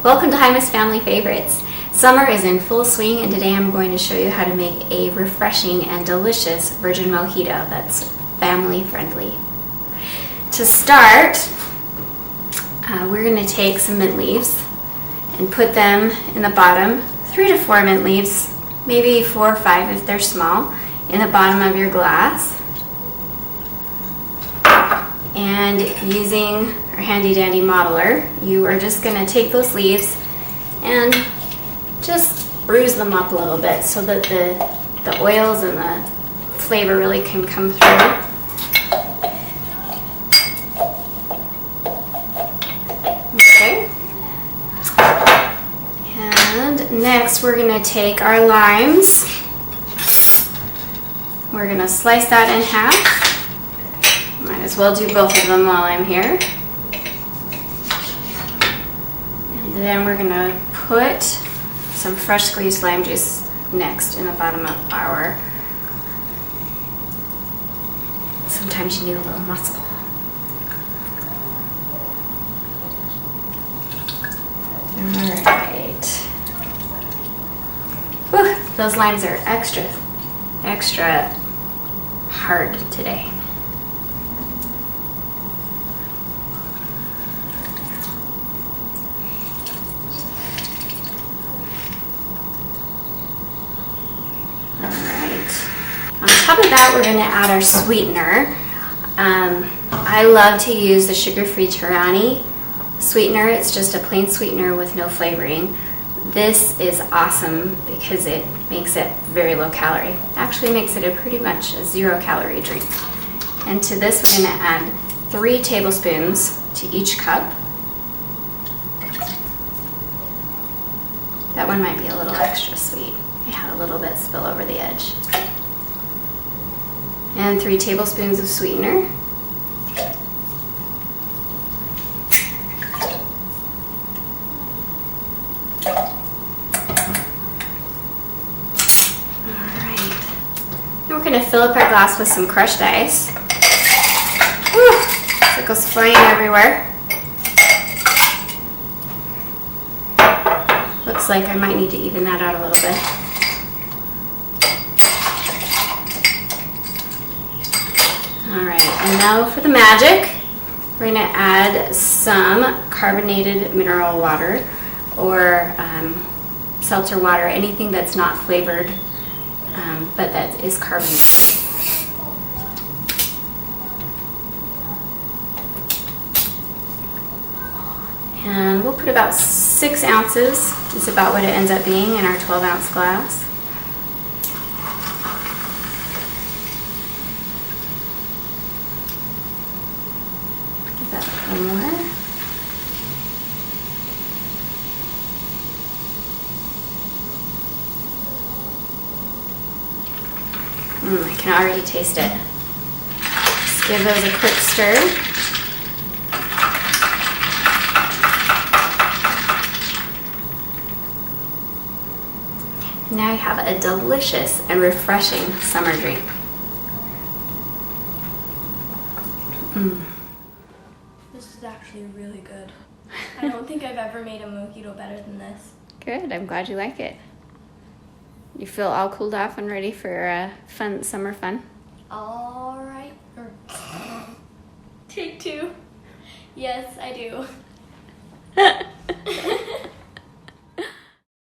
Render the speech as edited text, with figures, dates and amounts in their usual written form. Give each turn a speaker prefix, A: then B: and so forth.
A: Welcome to Hymus Family Favorites. Summer is in full swing and today I'm going to show you how to make a refreshing and delicious virgin mojito that's family friendly. To start, we're going to take some mint leaves and put them in the bottom, 3 to 4 mint leaves, maybe 4 or 5 if they're small, in the bottom of your glass. And using our handy dandy modeler, you are just going to take those leaves and just bruise them up a little bit so that the oils and the flavor really can come through. Okay. And next we're going to take our limes. We're going to slice that in half. Might as well do both of them while I'm here. And then we're going to put some fresh squeezed lime juice next in the bottom of our. Sometimes you need a little muscle. Alright. Whew, those limes are extra hard today. On top of that, we're going to add our sweetener. I love to use the sugar-free Tirani sweetener. It's just a plain sweetener with no flavoring. This is awesome because it makes it very low calorie. Actually makes it pretty much a 0 calorie drink. And to this, we're going to add 3 tablespoons to each cup. That one might be a little extra sweet. I had a little bit spill over the edge. And 3 tablespoons of sweetener. Alright. Now we're going to fill up our glass with some crushed ice. Whew, it goes flying everywhere. Looks like I might need to even that out a little bit. Alright, and now for the magic. We're going to add some carbonated mineral water or seltzer water, anything that's not flavored but that is carbonated. And we'll put about 6 ounces, is about what it ends up being in our 12-ounce glass. Give that a little more. I can already taste it. Just give those a quick stir. Now you have a delicious and refreshing summer drink.
B: This is actually really good. I don't think I've ever made a mojito better than this.
A: Good, I'm glad you like it. You feel all cooled off and ready for fun summer fun?
B: All right. Take 2. Yes, I do.